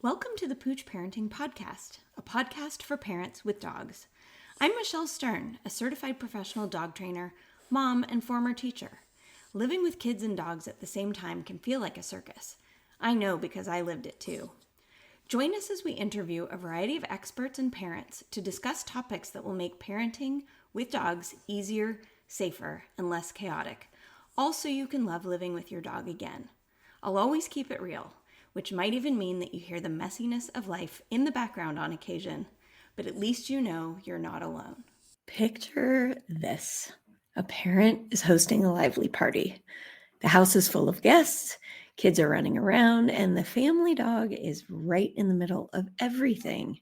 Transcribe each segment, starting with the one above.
Welcome to the Pooch Parenting Podcast, a podcast for parents with dogs. I'm Michelle Stern, a certified professional dog trainer, mom, and former teacher. Living with kids and dogs at the same time can feel like a circus. I know because I lived it too. Join us as we interview a variety of experts and parents to discuss topics that will make parenting with dogs easier, safer, and less chaotic. Also, you can love living with your dog again. I'll always keep it real, which might even mean that you hear the messiness of life in the background on occasion, but at least you know you're not alone. Picture this. A parent is hosting a lively party. The house is full of guests, kids are running around, and the family dog is right in the middle of everything.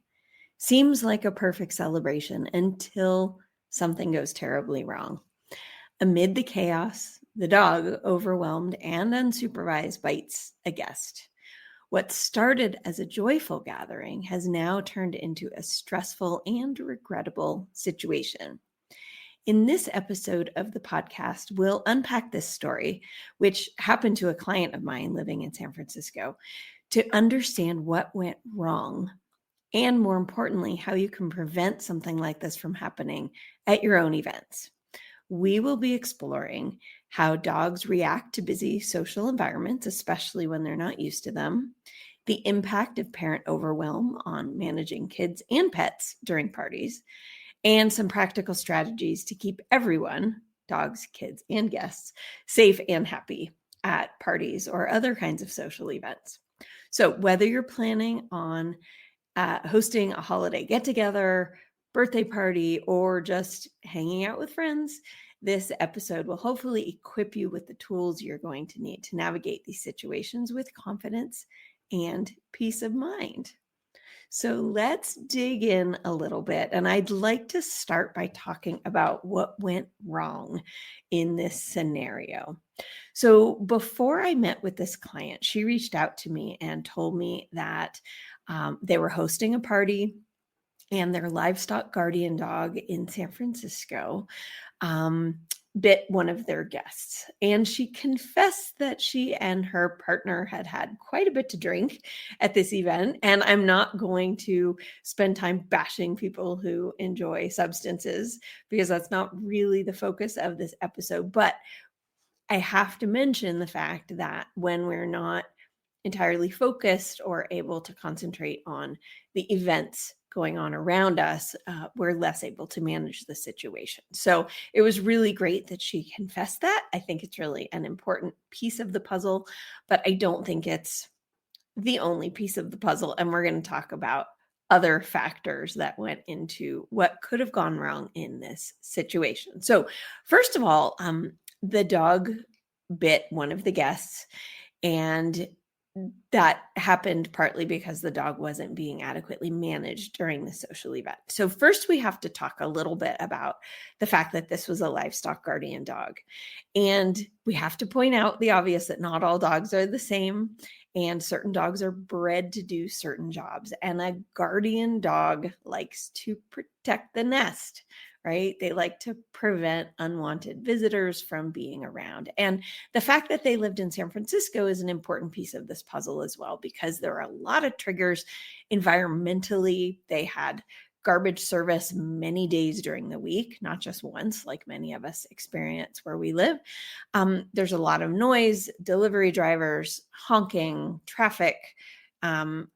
Seems like a perfect celebration until something goes terribly wrong. Amid the chaos, the dog, overwhelmed and unsupervised, bites a guest. What started as a joyful gathering has now turned into a stressful and regrettable situation. In this episode of the podcast, we'll unpack this story, which happened to a client of mine living in San Francisco, to understand what went wrong and, more importantly, how you can prevent something like this from happening at your own events. We will be exploring how dogs react to busy social environments, especially when they're not used to them, the impact of parent overwhelm on managing kids and pets during parties, and some practical strategies to keep everyone, dogs, kids, and guests, safe and happy at parties or other kinds of social events. So whether you're planning on hosting a holiday get-together, birthday party, or just hanging out with friends, this episode will hopefully equip you with the tools you're going to need to navigate these situations with confidence and peace of mind. So let's dig in a little bit. And I'd like to start by talking about what went wrong in this scenario. So before I met with this client, she reached out to me and told me that they were hosting a party and their livestock guardian dog in San Francisco bit one of their guests. And she confessed that she and her partner had had quite a bit to drink at this event. And I'm not going to spend time bashing people who enjoy substances because that's not really the focus of this episode. But I have to mention the fact that when we're not entirely focused or able to concentrate on the events going on around us, we're less able to manage the situation. So it was really great that she confessed that. I think it's really an important piece of the puzzle, but I don't think it's the only piece of the puzzle. And we're going to talk about other factors that went into what could have gone wrong in this situation. So first of all, the dog bit one of the guests, and that happened partly because the dog wasn't being adequately managed during the social event. So first we have to talk a little bit about the fact that this was a livestock guardian dog. And we have to point out the obvious that not all dogs are the same, and certain dogs are bred to do certain jobs. And a guardian dog likes to protect the nest, right? They like to prevent unwanted visitors from being around. And the fact that they lived in San Francisco is an important piece of this puzzle as well, because there are a lot of triggers environmentally. They had garbage service many days during the week, not just once, like many of us experience where we live. There's a lot of noise, delivery drivers, honking, traffic,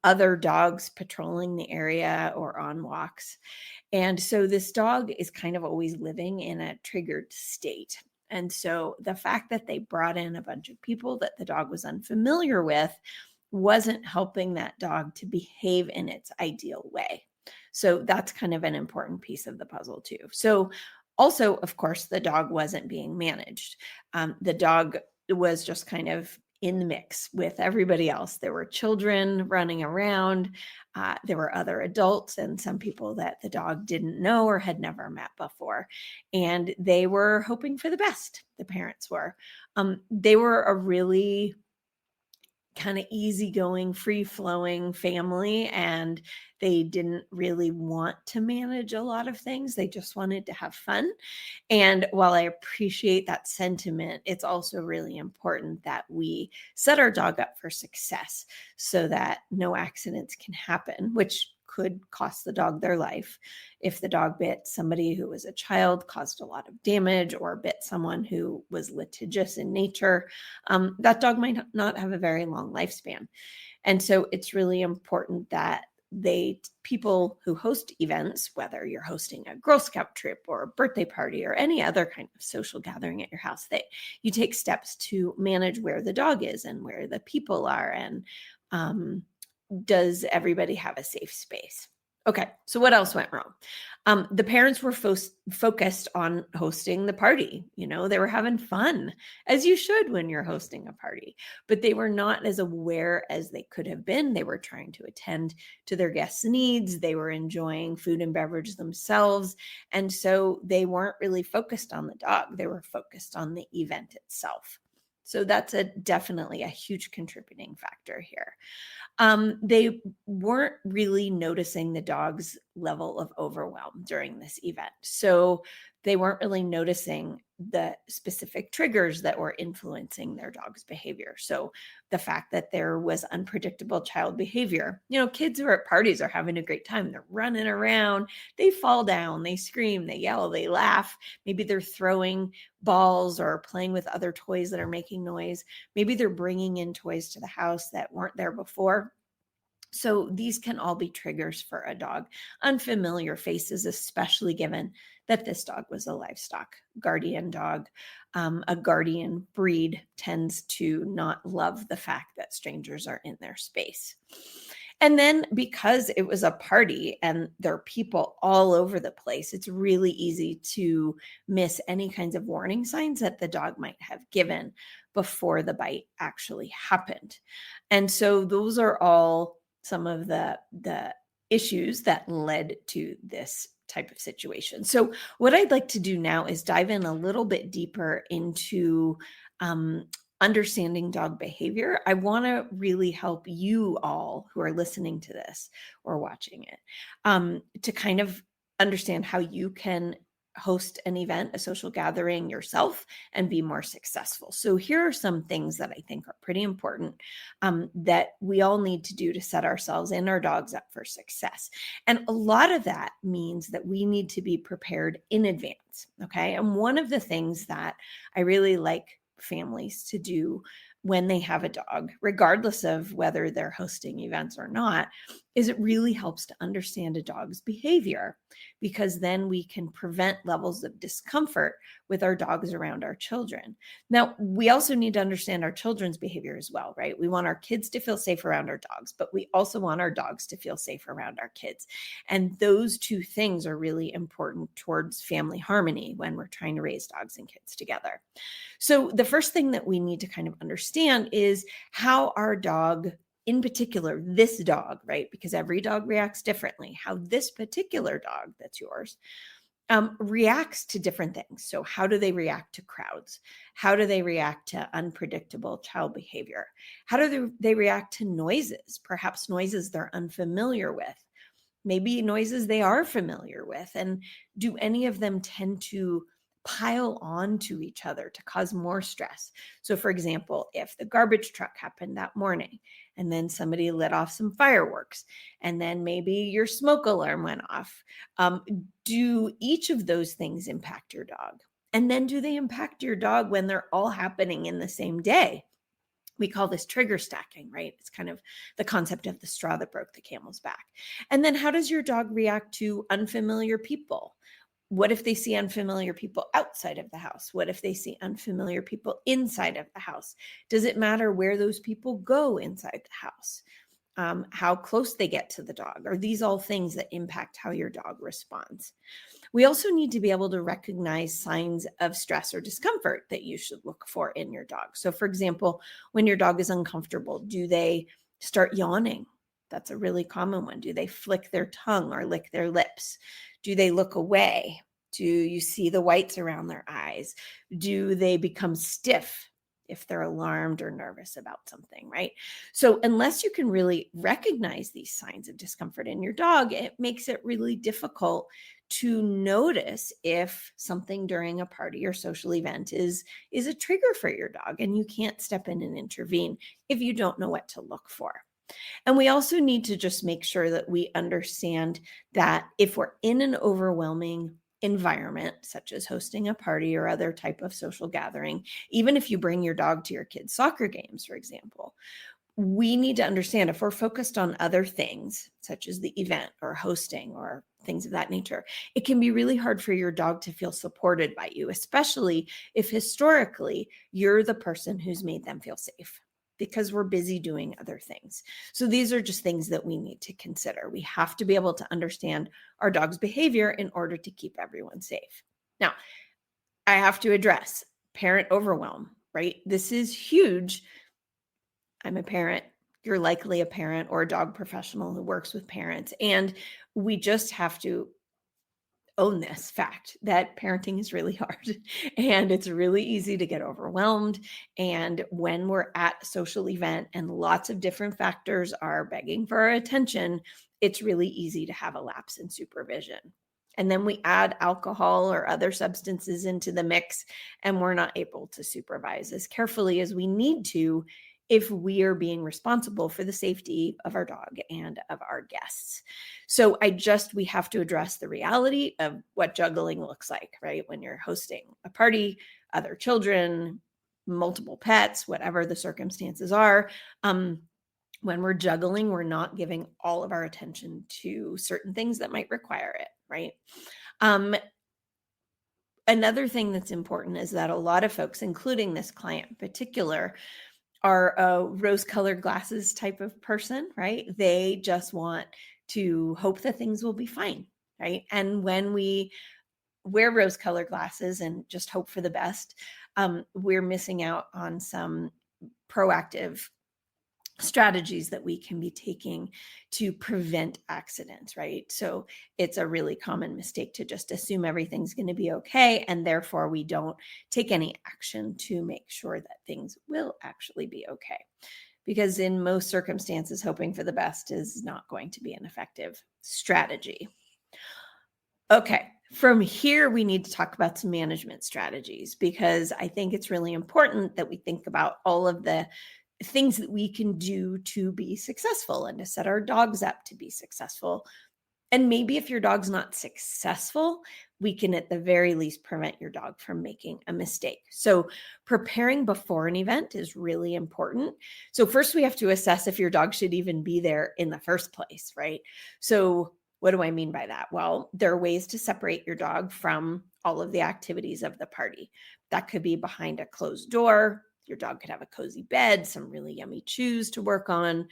other dogs patrolling the area or on walks. And so this dog is kind of always living in a triggered state. And so the fact that they brought in a bunch of people that the dog was unfamiliar with wasn't helping that dog to behave in its ideal way. So that's kind of an important piece of the puzzle too. So also, of course, the dog wasn't being managed. The dog was just kind of in the mix with everybody else. There were children running around. There were other adults and some people that the dog didn't know or had never met before. And they were hoping for the best, the parents were. They were a really kind of easygoing, free-flowing family, and they didn't really want to manage a lot of things. They just wanted to have fun. And while I appreciate that sentiment, it's also really important that we set our dog up for success so that no accidents can happen, which could cost the dog their life. If the dog bit somebody who was a child, caused a lot of damage, or bit someone who was litigious in nature, that dog might not have a very long lifespan. And so it's really important that people who host events, whether you're hosting a Girl Scout trip or a birthday party or any other kind of social gathering at your house, that you take steps to manage where the dog is and where the people are, and does everybody have a safe space? Okay, so what else went wrong? The parents were focused on hosting the party. They were having fun, as you should when you're hosting a party, but they were not as aware as they could have been. They were trying to attend to their guests' needs. They were enjoying food and beverage themselves. And so they weren't really focused on the dog. They were focused on the event itself. So that's definitely a huge contributing factor here. They weren't really noticing the dog's level of overwhelm during this event. So they weren't really noticing the specific triggers that were influencing their dog's behavior. So the fact that there was unpredictable child behavior, kids who are at parties are having a great time. They're running around, they fall down, they scream, they yell, they laugh. Maybe they're throwing balls or playing with other toys that are making noise. Maybe they're bringing in toys to the house that weren't there before. So these can all be triggers for a dog. Unfamiliar faces, especially given that this dog was a livestock guardian dog. A guardian breed tends to not love the fact that strangers are in their space. And then because it was a party and there are people all over the place, it's really easy to miss any kinds of warning signs that the dog might have given before the bite actually happened. And so those are all some of the issues that led to this type of situation. So what I'd like to do now is dive in a little bit deeper into understanding dog behavior. I want to really help you all who are listening to this or watching it to kind of understand how you can host an event, a social gathering yourself, and be more successful. So here are some things that I think are pretty important that we all need to do to set ourselves and our dogs up for success. And a lot of that means that we need to be prepared in advance. Okay. And one of the things that I really like families to do when they have a dog, regardless of whether they're hosting events or not, is it really helps to understand a dog's behavior, because then we can prevent levels of discomfort with our dogs around our children. Now, we also need to understand our children's behavior as well, right? We want our kids to feel safe around our dogs, but we also want our dogs to feel safe around our kids. And those two things are really important towards family harmony when we're trying to raise dogs and kids together. So the first thing that we need to kind of understand is how our dog, in particular, this dog, right? Because every dog reacts differently, how this particular dog that's yours reacts to different things. So how do they react to crowds? How do they react to unpredictable child behavior? How do they react to noises, perhaps noises they're unfamiliar with? Maybe noises they are familiar with. And do any of them tend to pile on to each other to cause more stress? So for example, if the garbage truck happened that morning and then somebody lit off some fireworks and then maybe your smoke alarm went off, do each of those things impact your dog? And then do they impact your dog when they're all happening in the same day? We call this trigger stacking, right? It's kind of the concept of the straw that broke the camel's back. And then how does your dog react to unfamiliar people? What if they see unfamiliar people outside of the house? What if they see unfamiliar people inside of the house? Does it matter where those people go inside the house? How close they get to the dog? Are these all things that impact how your dog responds? We also need to be able to recognize signs of stress or discomfort that you should look for in your dog. So for example, when your dog is uncomfortable, do they start yawning? That's a really common one. Do they flick their tongue or lick their lips? Do they look away? Do you see the whites around their eyes? Do they become stiff if they're alarmed or nervous about something, right? So unless you can really recognize these signs of discomfort in your dog, it makes it really difficult to notice if something during a party or social event is a trigger for your dog, and you can't step in and intervene if you don't know what to look for. And we also need to just make sure that we understand that if we're in an overwhelming environment, such as hosting a party or other type of social gathering, even if you bring your dog to your kids' soccer games, for example, we need to understand if we're focused on other things, such as the event or hosting or things of that nature, it can be really hard for your dog to feel supported by you, especially if historically you're the person who's made them feel safe, because we're busy doing other things. So these are just things that we need to consider. We have to be able to understand our dog's behavior in order to keep everyone safe. Now, I have to address parent overwhelm, right? This is huge. I'm a parent. You're likely a parent or a dog professional who works with parents. And we just have to own this fact that parenting is really hard and it's really easy to get overwhelmed. And when we're at a social event and lots of different factors are begging for our attention, it's really easy to have a lapse in supervision. And then we add alcohol or other substances into the mix, and we're not able to supervise as carefully as we need to if we are being responsible for the safety of our dog and of our guests. So we have to address the reality of what juggling looks like, right? When you're hosting a party, other children, multiple pets, whatever the circumstances are. When we're juggling, we're not giving all of our attention to certain things that might require it, right? Another thing that's important is that a lot of folks, including this client in particular, are a rose-colored glasses type of person, right? They just want to hope that things will be fine, right? And when we wear rose-colored glasses and just hope for the best, we're missing out on some proactive strategies that we can be taking to prevent accidents, right? So it's a really common mistake to just assume everything's going to be okay, and therefore we don't take any action to make sure that things will actually be okay. Because in most circumstances, hoping for the best is not going to be an effective strategy. Okay, from here, we need to talk about some management strategies, because I think it's really important that we think about all of the things that we can do to be successful and to set our dogs up to be successful. And maybe if your dog's not successful, we can at the very least prevent your dog from making a mistake. So preparing before an event is really important. So first we have to assess if your dog should even be there in the first place, right? So what do I mean by that? Well, there are ways to separate your dog from all of the activities of the party. That could be behind a closed door. Your dog could have a cozy bed, some really yummy chews to work on.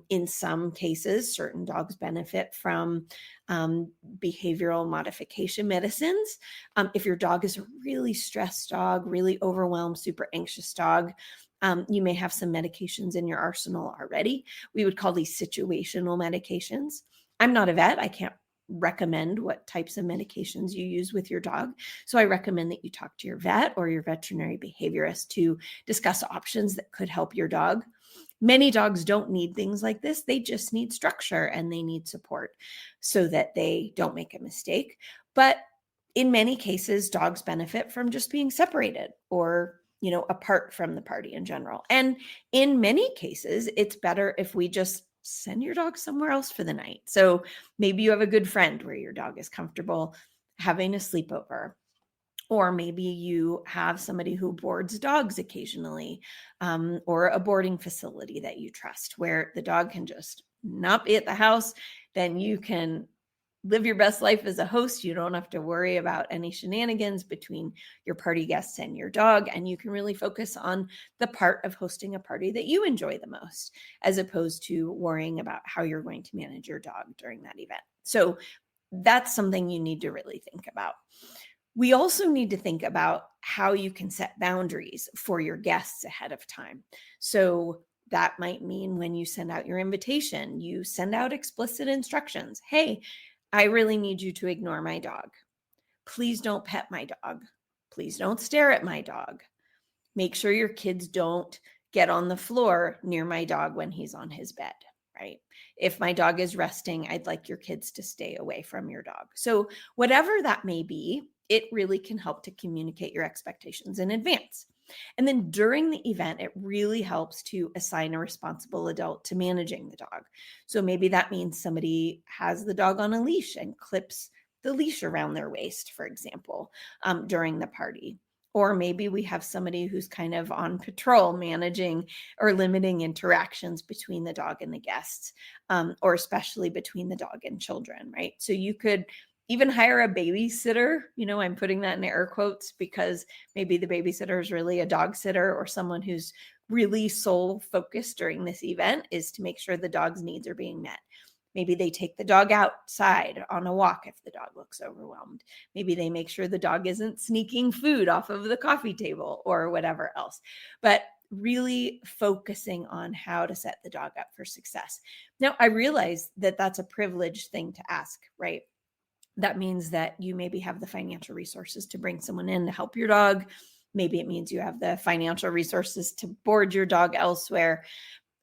In some cases, certain dogs benefit from behavioral modification medicines. If your dog is a really stressed dog, really overwhelmed, super anxious dog, you may have some medications in your arsenal already. We would call these situational medications. I'm not a vet. I can't recommend what types of medications you use with your dog. So I recommend that you talk to your vet or your veterinary behaviorist to discuss options that could help your dog. Many dogs don't need things like this. They just need structure and they need support so that they don't make a mistake. But in many cases, dogs benefit from just being separated or apart from the party in general. And in many cases, it's better if we just send your dog somewhere else for the night. So maybe you have a good friend where your dog is comfortable having a sleepover, or maybe you have somebody who boards dogs occasionally, or a boarding facility that you trust where the dog can just not be at the house. Then you can live your best life as a host. You don't have to worry about any shenanigans between your party guests and your dog. And you can really focus on the part of hosting a party that you enjoy the most, as opposed to worrying about how you're going to manage your dog during that event. So that's something you need to really think about. We also need to think about how you can set boundaries for your guests ahead of time. So that might mean when you send out your invitation, you send out explicit instructions. Hey, I really need you to ignore my dog. Please don't pet my dog. Please don't stare at my dog. Make sure your kids don't get on the floor near my dog when he's on his bed, right? If my dog is resting, I'd like your kids to stay away from your dog. So whatever that may be, it really can help to communicate your expectations in advance. And then during the event, it really helps to assign a responsible adult to managing the dog. So maybe that means somebody has the dog on a leash and clips the leash around their waist, for example, during the party. Or maybe we have somebody who's kind of on patrol managing or limiting interactions between the dog and the guests, or especially between the dog and children, right? So you could even hire a babysitter. I'm putting that in air quotes because maybe the babysitter is really a dog sitter or someone who's really sole focused during this event is to make sure the dog's needs are being met. Maybe they take the dog outside on a walk if the dog looks overwhelmed. Maybe they make sure the dog isn't sneaking food off of the coffee table or whatever else. But really focusing on how to set the dog up for success. Now, I realize that that's a privileged thing to ask, right? That means that you maybe have the financial resources to bring someone in to help your dog. Maybe it means you have the financial resources to board your dog elsewhere.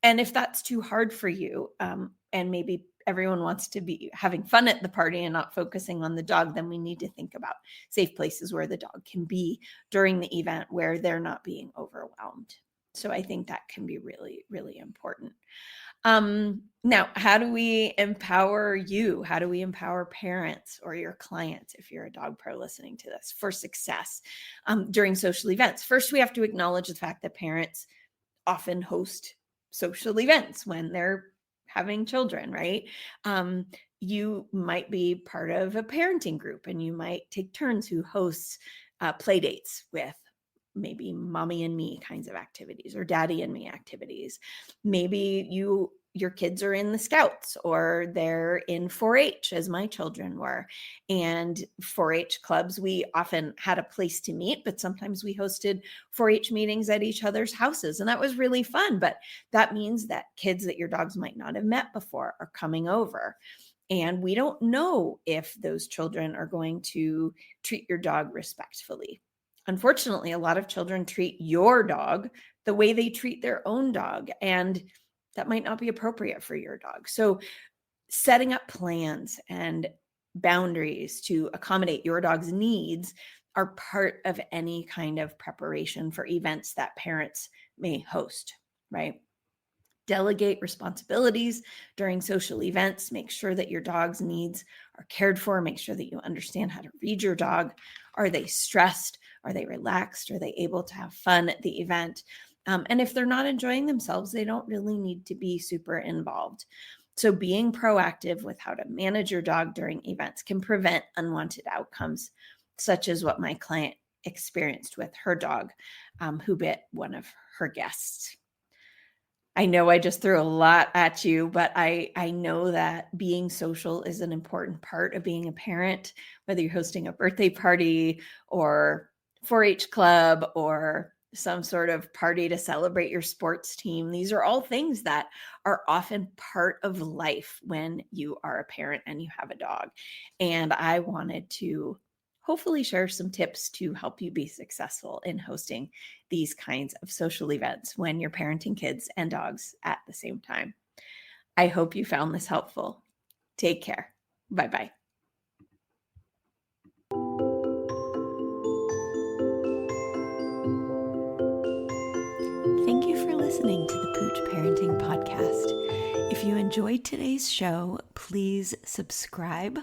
And if that's too hard for you, and maybe everyone wants to be having fun at the party and not focusing on the dog, then we need to think about safe places where the dog can be during the event where they're not being overwhelmed. So I think that can be really, really important. Now, how do we empower you? How do we empower parents or your clients, if you're a dog pro listening to this, for success during social events? First, we have to acknowledge the fact that parents often host social events when they're having children, right? You might be part of a parenting group and you might take turns who hosts play dates with maybe mommy and me kinds of activities or daddy and me activities. Maybe your kids are in the Scouts or they're in 4-H as my children were. And 4-H clubs, we often had a place to meet, but sometimes we hosted 4-H meetings at each other's houses. And that was really fun. But that means that kids that your dogs might not have met before are coming over. And we don't know if those children are going to treat your dog respectfully. Unfortunately, a lot of children treat your dog the way they treat their own dog, and that might not be appropriate for your dog. So setting up plans and boundaries to accommodate your dog's needs are part of any kind of preparation for events that parents may host, right? Delegate responsibilities during social events. Make sure that your dog's needs are cared for. Make sure that you understand how to read your dog. Are they stressed? Are they relaxed? Are they able to have fun at the event? And if they're not enjoying themselves, they don't really need to be super involved. So being proactive with how to manage your dog during events can prevent unwanted outcomes, such as what my client experienced with her dog who bit one of her guests. I know I just threw a lot at you, but I know that being social is an important part of being a parent, whether you're hosting a birthday party or 4-H club or some sort of party to celebrate your sports team. These are all things that are often part of life when you are a parent and you have a dog. And I wanted to hopefully share some tips to help you be successful in hosting these kinds of social events when you're parenting kids and dogs at the same time. I hope you found this helpful. Take care. Bye-bye. Thank you for listening to the Pooch Parenting Podcast. If you enjoyed today's show, please subscribe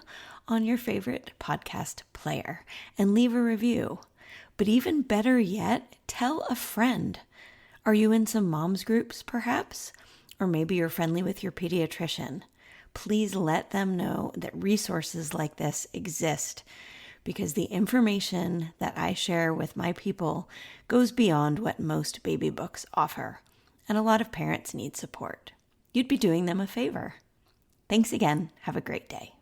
on your favorite podcast player and leave a review. But even better yet, tell a friend. Are you in some moms groups, perhaps? Or maybe you're friendly with your pediatrician. Please let them know that resources like this exist, because the information that I share with my people goes beyond what most baby books offer, and a lot of parents need support. You'd be doing them a favor. Thanks again. Have a great day.